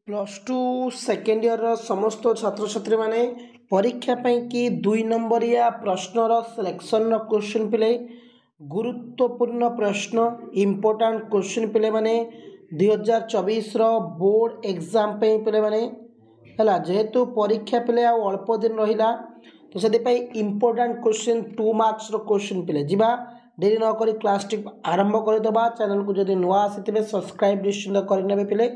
Plus two second year समस्त छात्र छात्री माने परीक्षा कि 2 नंबरिया प्रश्नर सिलेक्शन क्वेश्चन पिले गुरुत्वपूर्ण प्रश्न इम्पोर्टाट क्वेश्चन पिले माने 2024 बोर्ड एग्जाम पिले माने है जेहेतु परीक्षा पिले अल्प दिन रहा तो से इम्पोर्टाट क्वेश्चन 2 मार्क्स क्वेश्चन पिले जीवा डेरी नक क्लास टी आरंभ करदे चैनल को जब नुआ आसी सब्सक्राइब निश्चिंत करने पिले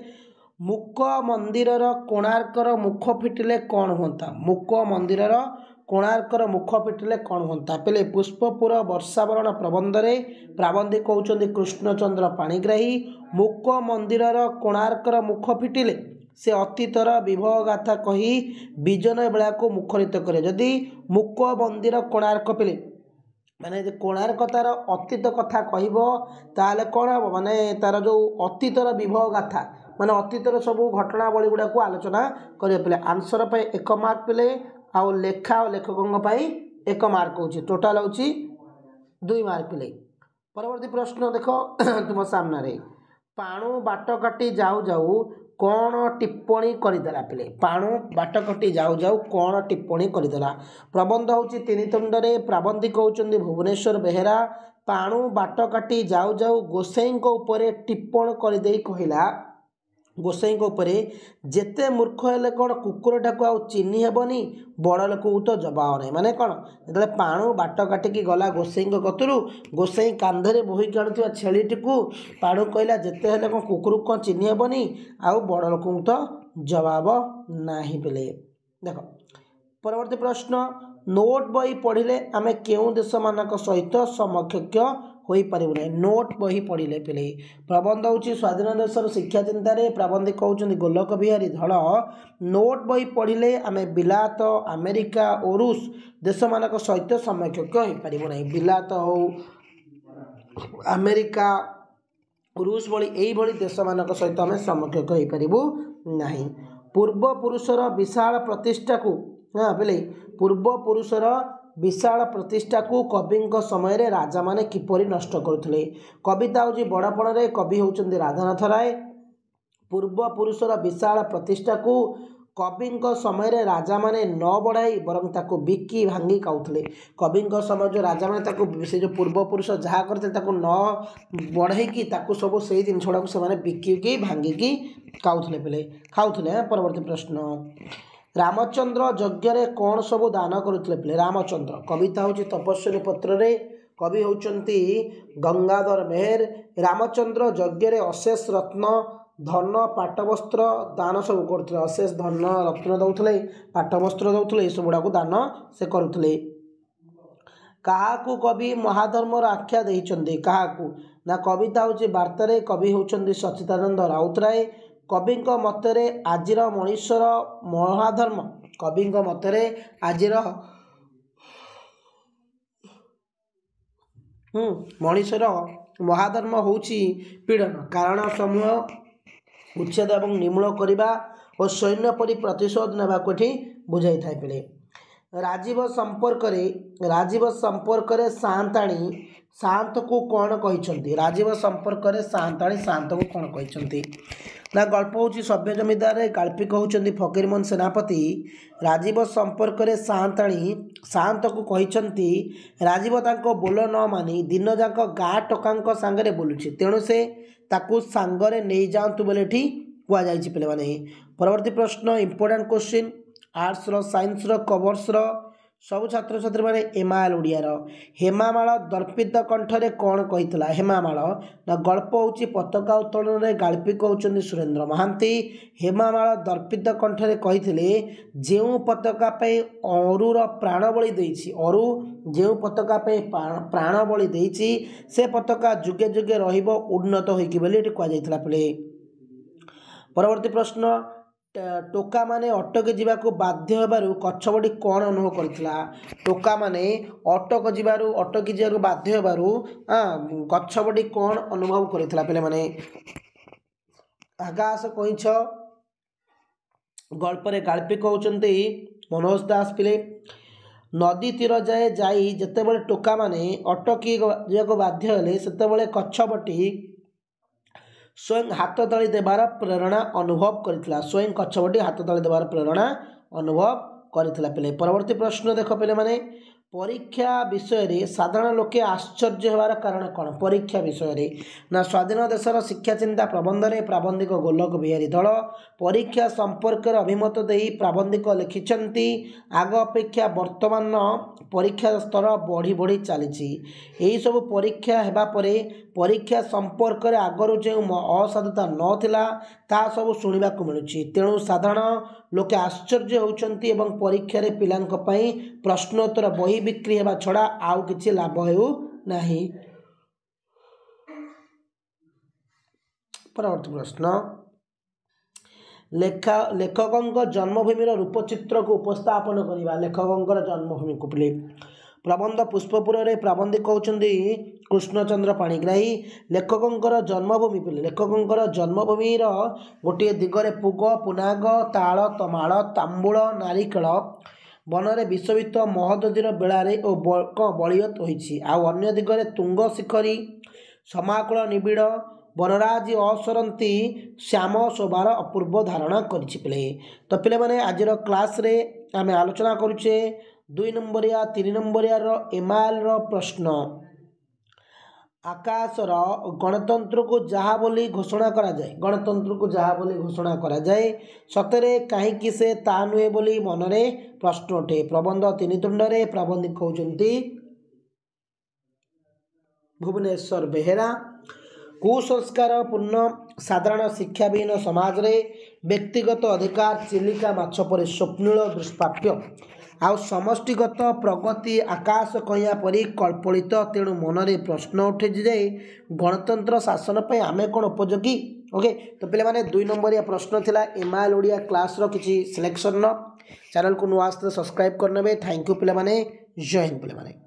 मुक मंदिर कोणार्कर मुख फिटिले कौन होता मुक मंदिर कोणार्कर मुख फिटिले कौन होता पे पुष्पपुर वर्षावरण प्रबंध रे प्राबंधिक होउचंदी कृष्णचंद्र पाणिग्राही मुक मंदिर कोणार्कर मुख फिटिले से अतीतर विभव गाथा कही विजन बेला को मुखरित करे जदि मुक मंदिर कोणार्क पिले माने कोणार्क तार अतीत कथा कहब ताले कौन हम माने तार जो अतीतर विभव गाथा माने अतीतर सब घटनावली गुड़ा को आलोचना करें पे आंसर पे 1 मार्क पिले आउ लेखा और लेखकों 1 मार्क हो टोटाल हो 2 मार्क पिले। परवर्ती प्रश्न देख तुम सामने पाणु बाट काटी जाऊ जाऊ कौन टिप्पणी करदेला पिले पाणु बाट काटी जाऊ जाऊ कौन टिप्पणी करदेला प्रबंध होची 3 तुंडरे प्राबंधिक होचंदी भुवनेश्वर बेहेरा पाणु बाट काटी जाऊ जाऊ गोसाई उपरे टिप्पण कर देई कहिला गोसाई जेते मूर्ख हेले कौन कुकुरटा को आउ चिन्ही हेबनी बड़ लोक तो जवाब नहीं माने कौन जो पाणु बाट काटिकी गला गोसाई कतरू गोसाई कांधरे बोहिक आणुवा छेलीटी को पाणु कहला जेते हेले कौन कुकुर कौन चिन्ही हेबनी आउ बड़ लोक तो जवाब नहीं पिले। देख परवर्ती प्रश्न नोट बही पढ़िले आमे केउं देश मानक सहित समकक्ष होई पारिबु नै नोट बही पढ़िले पिले प्रबंध होची स्वाधीन देशर शिक्षा चिंतार प्राबंधिक होउचंदी गोलक बिहारी धड़ नोट बही पढ़िले आमे बिलात अमेरिका और रूस देश मानक सहित समकक्ष होई पारिबु नै बिलात हो अमेरिका रूस भली एई भली देश मानक सहित आमे समकक्ष होई पारिबु नाही। पूर्व पुरुषर विशाल प्रतिष्ठा को हाँ पिले पूर्व पुरुषर विशाल प्रतिष्ठा को कवि समय रे राजा माने किपरि नष्ट करुले कविता हूँ बड़पण रे कवि होउचंदी राधानाथ राय पूर्व पुरुषर विशाल प्रतिष्ठा को कवि समय रे राजा माने न बढ़ाई बरं ताको बिकी भांगी खाऊले कवि समय जो राजा माने से जो पूर्व पुरुष जहाँ करते न बढ़ाई ताको सब से जिन गुड़ा से बिकी भांगिकी खाऊले पिले खाऊले। परवर्ती प्रश्न रामचंद्र यज्ञ रे कौन सब दान करुले पिले रामचंद्र कविता हूँ तपस्वी पत्र रे कवि होउचंती गंगाधर मेहर रामचंद्र यज्ञ रे अशेष रत्न धन पाटवस्त्र दान सब करते अशेष धन रत्न दौले पाटवस्त्र दौले ये सब गुड़ा दान से करुले। काहाकू कवि महाधर्म आख्या देइचंदी काहाकू ना कविता हूँ वार्तारे कवि होउचंदी सच्चिदानंद राउतराय कवि मतरे आजिर मनुष्यर महाधर्म कवि मतरे आजिर मनुष्यर महाधर्म होउची पीड़न कारण समूह उच्छेद एवं निर्मूल करने और सैन्य परी प्रतिशोध नेबा को बुझाई था पिले। राजीव संपर्क रे सांताणी शांत को कौन कहते राजीव संपर्क रे सांताणी शांत को कौन कहते ना गल्प हूँ सभ्य जमीदार गाल्पिक होउचंदी फकीरमोहन सेनापति राजीव संपर्क रे सांताणी शांत को कहते राजीव तांको बोल न मानी दिन जाक गाँ टोका सांगे बोलुची तेणु से ताकू सांगरे नहीं जातु बोले कह जाए पे माने। परवर्ती प्रश्न इम्पोर्टाट क्वेश्चन आर्ट्स रो साइंस रो कॉमर्स रो सब छात्र छात्री माने एमआल ओडियार हेमामाल दर्पित कंठरे कौन कही हेमामाल ना गल्प हूँ पताका उत्तोलन रे गाल्पिक होउचंदी सुरेंद्र महांती हेमामाल दर्पित कंठरे कही जो पताका अरुर प्राण बलि देइछि अरु जो पताका प्राण बलि देइछि से पताका जुगे जुगे रहिबो उन्नत होइकि बोली कह जाइतला पिले। परवर्ती प्रश्न टोका माने अटक जीवाकू बाध्य होबारु कच्छबड़ी कौन अनुभव करथिला टोका माने अटकी जीवाकू बाध्य होबारु कच्छबड़ी कौन अनुभव करथिला पिले माने आकाश कइछ गल्परे गाल्पिक होउचंती मनोज दास पिले नदी तीर जाए जाई जेतेबेले टोका माने अटकी जीवाकू बाध्य हेले सेतेबेले कच्छबड़ी स्वयं हाथ ताली देवार प्रेरणा अनुभव करथिला स्वयं कच्छपटी हाथ ताली देवार प्रेरणा अनुभव करथिला पिले। परवर्ती प्रश्न देख पिले माने परीक्षा विषय रे साधारण लोके आश्चर्य होवार कारण कौन परीक्षा विषय रे ना स्वाधीन देशर शिक्षा चिंता प्रबंध रे प्राबंधिक गोलक बिहारी दल परीक्षा संपर्क अभिमत देई प्राबंधिक लिखिछंती आग अपेक्षा वर्तमान परीक्षा स्तर बढ़ी बढ़ी चली यही सब परीक्षा हेबा परे परीक्षा संपर्क रे आगरु जो असाधुता नथिला ता सब शुणा मिलूँ तेणु साधारण लोके आश्चर्य होउछंती एवं परीक्षा रे पिलांक पई प्रश्नोत्तर बही बिक्री हेबा छड़ा आउ किछि लाभ हेउ नाही। परवर्ती प्रश्न लेखकों जन्मभूमि रूपचित्र को उपस्थापन करवा लेखकों जन्मभूमि को पिले प्रबंध पुष्पपुर रे प्राबंधिक होउछंती कृष्णचंद्र पाणिग्राही लेखकों जन्मभूमि पिले लेखकों जन्मभूमि गोटे दिगरे पुग पुनाग ताल तमाल तांबूल नारिकेल बनरे विश्ववित महोदधीर बेलारे और बलियत होइछि आउ अन्य दिगरे तुंग शिखरी समाकुल निबिड़ वनराजी असरती श्याम शोभार अपूर्व धारणा करिछि पिले। तो पिले माने आजिर क्लास रे आमे आलोचना करुचे 2 नंबरिया 3 नंबरिया रो एमआईएल रो प्रश्न आकाशर गणतंत्र को जहाँ बोली घोषणा करा जाए गणतंत्र को जहाँ बोली घोषणा करा जाए सतरे कहीं से ता नुहे बोली मनरे प्रश्न उठे प्रबंध 3 तुंडरे प्राबंधिक होउछंती भुवनेश्वर बेहेरा कुसंस्कार पूर्ण साधारण शिक्षा विहीन समाज रे व्यक्तिगत अधिकार चिलिका माछ पर स्वप्निल दुष्प्राप्य आउ समष्टिगत प्रगति आकाश कहिया परी कल्पलित तेणु मनरे प्रश्न उठे जाए गणतंत्र शासन पे आमे कौन उपयोगी। ओके तो पे मैंने 2 नंबरिया प्रश्न थिला एमआईएल ओडिया क्लास रो किछि सिलेक्शन चैनल को नुआ सब्सक्राइब करने। थैंक यू पे जय हिंद पे।